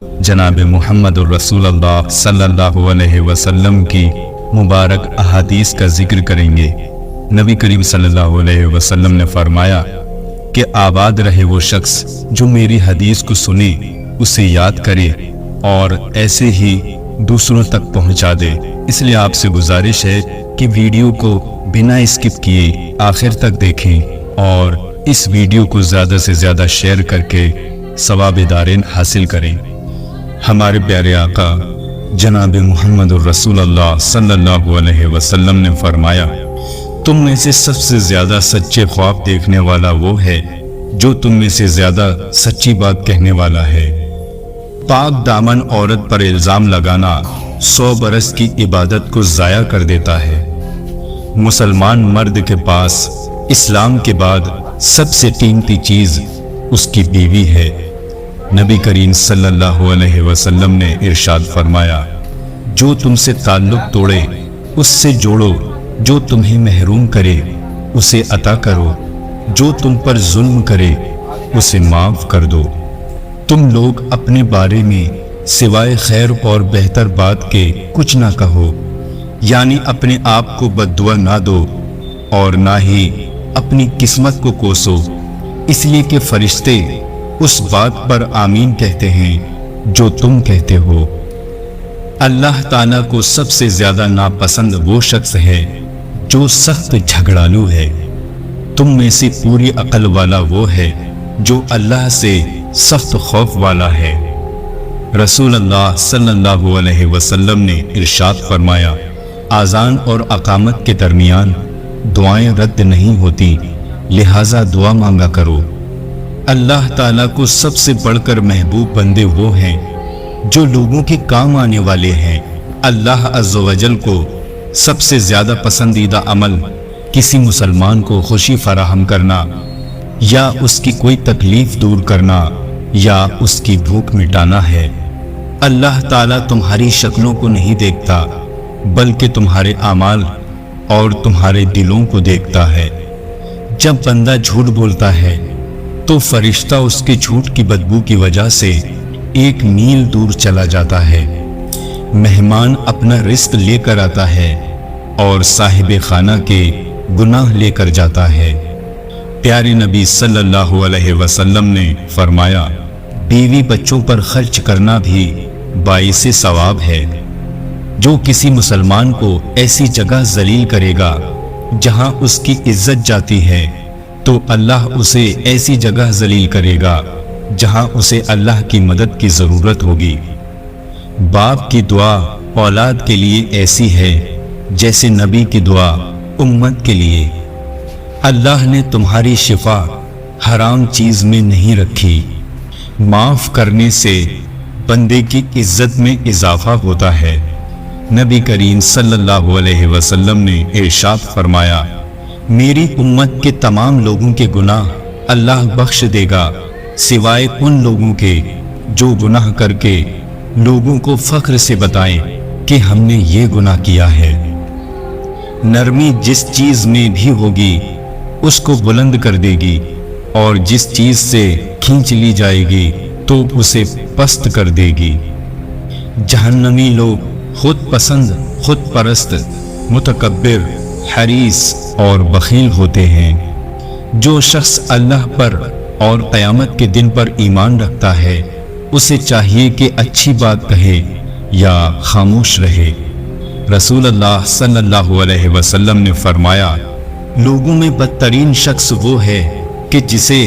जनाब मुहम्मद रसूलुल्लाह सल्लल्लाहु अलैहि वसल्लम की मुबारक अहादीस का जिक्र करेंगे। नबी करीम सल्लल्लाहु अलैहि वसल्लम ने फरमाया कि आबाद रहे वो शख्स जो मेरी हदीस को सुने, उसे याद करे और ऐसे ही दूसरों तक पहुंचा दे। इसलिए आपसे गुजारिश है कि वीडियो को बिना स्किप किए आखिर तक देखें और इस वीडियो को ज़्यादा से ज़्यादा शेयर करके सवाब दारेन हासिल करें। हमारे प्यारे आका जनाब मुहम्मद रसूलुल्लाह सल्लल्लाहु अलैहि वसल्लम ने फरमाया, तुम में से सबसे ज़्यादा सच्चे ख्वाब देखने वाला वो है जो तुम में से ज़्यादा सच्ची बात कहने वाला है। पाक दामन औरत पर इल्ज़ाम लगाना 100 बरस की इबादत को ज़ाया कर देता है। मुसलमान मर्द के पास इस्लाम के बाद सबसे कीमती चीज़ उसकी बीवी है। नबी करीम सल्लल्लाहु अलैहि वसल्लम ने इरशाद फरमाया, जो तुमसे ताल्लुक़ तोड़े उससे जोड़ो, जो तुम्हें महरूम करे उसे अता करो, जो तुम पर जुल्म करे उसे माफ़ कर दो। तुम लोग अपने बारे में सिवाय खैर और बेहतर बात के कुछ ना कहो, यानी अपने आप को बद्दुआ ना दो और ना ही अपनी किस्मत को कोसो, इसलिए कि फरिश्ते उस बात पर आमीन कहते हैं जो तुम कहते हो। अल्लाह ताला को सबसे ज़्यादा नापसंद वो शख्स है जो सख्त झगड़ालू है। तुम में से पूरी अक्ल वाला वो है जो अल्लाह से सख्त खौफ वाला है। रसूलुल्लाह सल्लल्लाहु अलैहि वसल्लम ने इरशाद फरमाया, आज़ान और अकामत के दरमियान दुआएं रद्द नहीं होती, लिहाजा दुआ मांगा करो। अल्लाह ताला को सबसे बढ़कर महबूब बंदे वो हैं जो लोगों के काम आने वाले हैं। अल्लाह अज़्ज़ व जल को सबसे ज़्यादा पसंदीदा अमल किसी मुसलमान को खुशी फराहम करना या उसकी कोई तकलीफ दूर करना या उसकी भूख मिटाना है। अल्लाह ताला तुम्हारी शक्लों को नहीं देखता बल्कि तुम्हारे आमाल और तुम्हारे दिलों को देखता है। जब बंदा झूठ बोलता है तो फरिश्ता उसके झूठ की बदबू की वजह से 1 मील दूर चला जाता है। मेहमान अपना रिस्क लेकर आता है और साहिब खाना के गुनाह लेकर जाता है। प्यारे नबी सल्लल्लाहु अलैहि वसल्लम ने फरमाया, बीवी बच्चों पर खर्च करना भी बाइसे सवाब है। जो किसी मुसलमान को ऐसी जगह जलील करेगा जहां उसकी इज्जत जाती है तो अल्लाह उसे ऐसी जगह जलील करेगा जहां उसे अल्लाह की मदद की ज़रूरत होगी। बाप की दुआ औलाद के लिए ऐसी है जैसे नबी की दुआ उम्मत के लिए। अल्लाह ने तुम्हारी शिफा हराम चीज़ में नहीं रखी। माफ़ करने से बंदे की इज्जत में इजाफा होता है। नबी करीम सल्लल्लाहु अलैहि वसल्लम ने इरशाद फरमाया, मेरी उम्मत के तमाम लोगों के गुनाह अल्लाह बख्श देगा सिवाय उन लोगों के जो गुनाह करके लोगों को फख्र से बताएं कि हमने ये गुनाह किया है। नरमी जिस चीज़ में भी होगी उसको बुलंद कर देगी और जिस चीज़ से खींच ली जाएगी तो उसे पस्त कर देगी। जहन्नमी लोग खुद पसंद, खुद परस्त, मुतकब्बिर, हरीस और बखील होते हैं। जो शख्स अल्लाह पर और क़यामत के दिन पर ईमान रखता है उसे चाहिए कि अच्छी बात कहे या खामोश रहे। रसूलुल्लाह सल्लल्लाहु अलैहि वसल्लम ने फरमाया, लोगों में बदतरीन शख्स वो है कि जिसे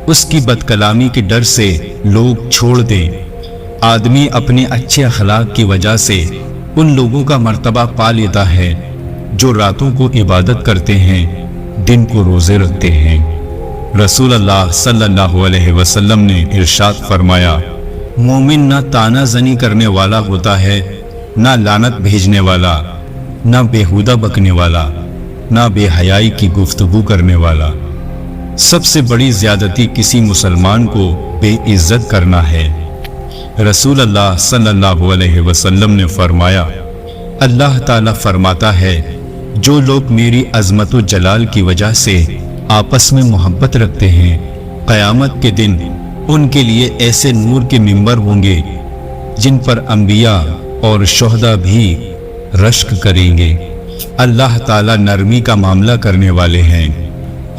उसकी बदकलामी के डर से लोग छोड़ दें। आदमी अपने अच्छे अखलाक की वजह से उन लोगों का मर्तबा पा लेता है जो रातों को इबादत करते हैं, दिन को रोज़े रखते हैं। रसूलुल्लाह सल्लल्लाहु अलैहि वसल्लम ने इरशाद फरमाया, मोमिन ना ताना जनी करने वाला होता है, ना लानत भेजने वाला, ना बेहुदा बकने वाला, ना बेहयाई की गुफ्तगू करने वाला। सबसे बड़ी ज़्यादती किसी मुसलमान को बेइज्जत करना है। रसूलुल्लाह सल्लल्लाहु अलैहि वसल्लम ने फरमाया, अल्लाह ताला फरमाता है, जो लोग मेरी अज़मत व जलाल की वजह से आपस में मोहब्बत रखते हैं, क़यामत के दिन उनके लिए ऐसे नूर के मिंबर होंगे जिन पर अंबिया और शोहदा भी रश्क करेंगे। अल्लाह ताला नरमी का मामला करने वाले हैं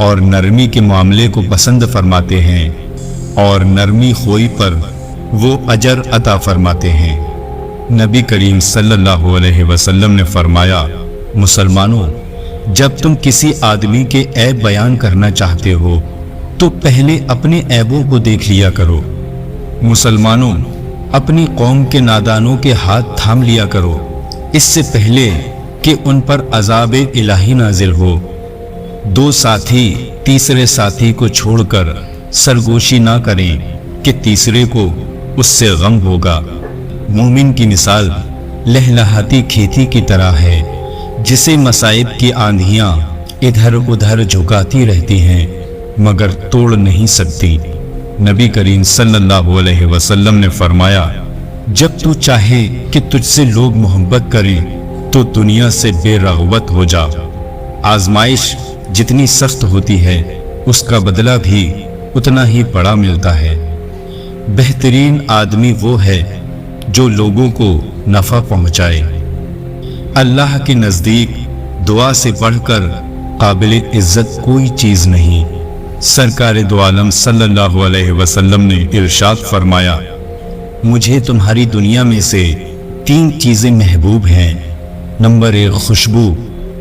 और नरमी के मामले को पसंद फरमाते हैं और नरमी खोई पर वो अजर अता फरमाते हैं। नबी करीम सल्लल्लाहु अलैहि वसल्लम ने फरमाया, मुसलमानों, जब तुम किसी आदमी के ऐब बयान करना चाहते हो तो पहले अपने ऐबों को देख लिया करो। मुसलमानों, अपनी कौम के नादानों के हाथ थाम लिया करो, इससे पहले कि उन पर अज़ाब इलाही नाजिल हो। दो साथी तीसरे साथी को छोड़कर सरगोशी ना करें कि तीसरे को उससे गम होगा। मोमिन की मिसाल लहलहाती खेती की तरह है, जिसे मसाइब की आंधियां इधर उधर झुकाती रहती हैं मगर तोड़ नहीं सकती। नबी करीम सल्लल्लाहु अलैहि वसल्लम ने फरमाया, जब तू चाहे कि तुझसे लोग मोहब्बत करें तो दुनिया से बेरग़बत हो जा। आजमाइश जितनी सख्त होती है उसका बदला भी उतना ही बड़ा मिलता है। बेहतरीन आदमी वो है जो लोगों को नफ़ा पहुंचाए। अल्लाह के नज़दीक दुआ से बढ़कर काबिल इज़्ज़त कोई चीज़ नहीं। सरकार दो आलम सल्लल्लाहु अलैहि वसल्लम ने इरशाद फरमाया, मुझे तुम्हारी दुनिया में से 3 चीज़ें महबूब हैं। नंबर 1 खुशबू,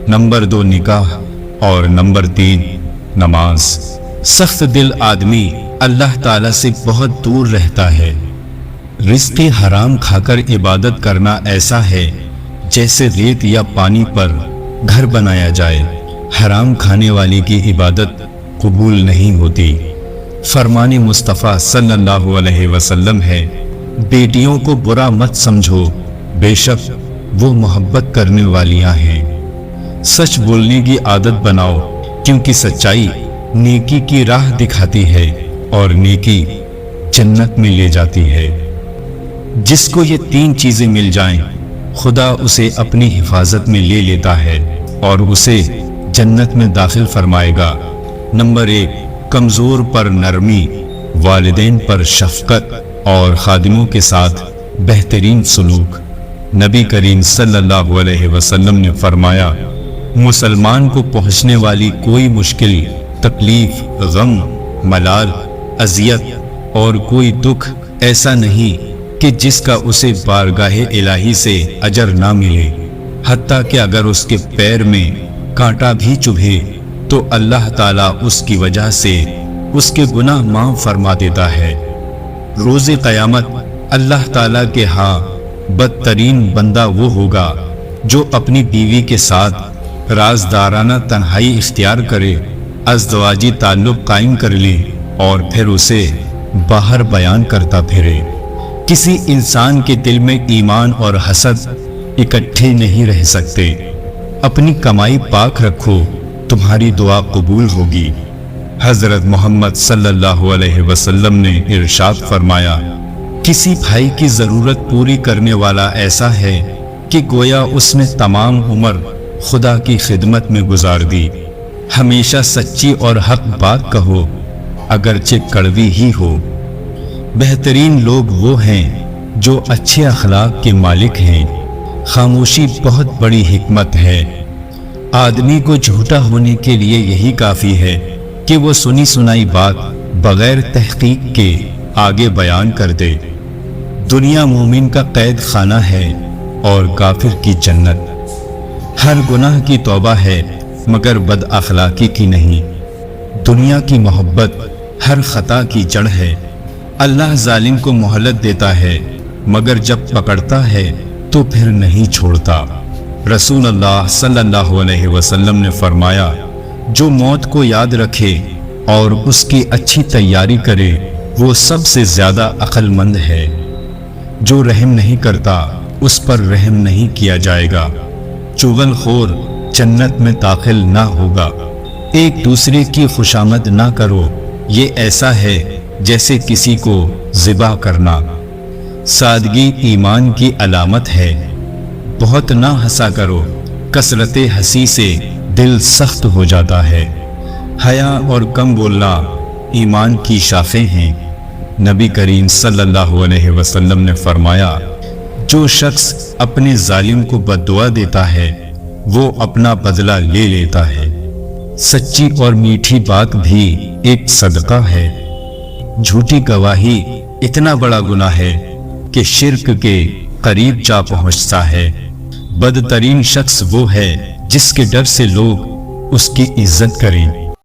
नंबर 2 निकाह और नंबर 3 नमाज। सख्त दिल आदमी अल्लाह ताला से बहुत दूर रहता है। रिज़्क़ हराम खाकर इबादत करना ऐसा है जैसे रेत या पानी पर घर बनाया जाए। हराम खाने वाले की इबादत कबूल नहीं होती। फरमाने मुस्तफ़ा सल्लल्लाहु अलैहि वसल्लम है, बेटियों को बुरा मत समझो, बेशक वो मोहब्बत करने वालियां हैं। सच बोलने की आदत बनाओ, क्योंकि सच्चाई नेकी की राह दिखाती है और नेकी जन्नत में ले जाती है। जिसको ये 3 चीजें मिल जाएं, खुदा उसे अपनी हिफाजत में ले लेता है और उसे जन्नत में दाखिल फरमाएगा। नंबर 1 कमजोर पर नरमी, वालिदैन पर शफकत और खादिमों के साथ बेहतरीन सलूक। नबी करीम सल्लल्लाहु अलैहि वसल्लम ने फरमाया, मुसलमान को पहुंचने वाली कोई मुश्किल, तकलीफ, गम, मलाल, अजियत और कोई दुख ऐसा नहीं कि जिसका उसे बारगाहे इलाही से अजर ना मिले। हत्ता कि अगर उसके पैर में कांटा भी चुभे तो अल्लाह ताला उसकी वजह से उसके गुनाह माफ फरमा देता है। रोज़े क़यामत अल्लाह ताला के हाँ बदतरीन बंदा वो होगा जो अपनी बीवी के साथ राजदाराना तन्हाई इख्तियार करे, अज़दवाजी ताल्लुक़ कायम कर ले और फिर उसे बाहर बयान करता फिरे। किसी इंसान के दिल में ईमान और हसद इकट्ठे नहीं रह सकते। अपनी कमाई पाक रखो, तुम्हारी दुआ कबूल होगी। हज़रत मोहम्मद सल्लल्लाहु अलैहि वसल्लम ने इरशाद फरमाया, किसी भाई की ज़रूरत पूरी करने वाला ऐसा है कि गोया उसने तमाम उम्र खुदा की खिदमत में गुजार दी। हमेशा सच्ची और हक बात कहो, अगरचे कड़वी ही हो। बेहतरीन लोग वो हैं जो अच्छे अखलाक के मालिक हैं। खामोशी बहुत बड़ी हिकमत है। आदमी को झूठा होने के लिए यही काफ़ी है कि वो सुनी सुनाई बात बगैर तहकीक के आगे बयान कर दे। दुनिया मोमिन का कैद खाना है और काफिर की जन्नत। हर गुनाह की तौबा है मगर बद अखलाकी की नहीं। दुनिया की मोहब्बत हर खता की जड़ है। अल्लाह जालिम को मोहलत देता है मगर जब पकड़ता है तो फिर नहीं छोड़ता। रसूल अल्लाह सल्लल्लाहु अलैहि वसल्लम ने फरमाया, जो मौत को याद रखे और उसकी अच्छी तैयारी करे वो सबसे ज्यादा अक्लमंद है। जो रहम नहीं करता उस पर रहम नहीं किया जाएगा। चुगलखोर जन्नत में दाखिल ना होगा। एक दूसरे की खुशामद ना करो, ये ऐसा है जैसे किसी को ज़िबा करना। सादगी ईमान की अलामत है। बहुत ना हंसा करो, कसरते हंसी से दिल सख्त हो जाता है। हया और कम बोलना ईमान की शाखें हैं। نبی کریم صلی اللہ علیہ وسلم نے فرمایا، جو شخص اپنے ظالم کو بددعا دیتا ہے وہ اپنا بدلہ لے لیتا ہے۔ سچی اور میٹھی بات بھی ایک صدقہ ہے۔ جھوٹی گواہی اتنا بڑا گناہ ہے کہ شرک کے قریب جا پہنچتا ہے۔ بدترین شخص وہ ہے جس کے ڈر سے لوگ اس کی عزت کریں۔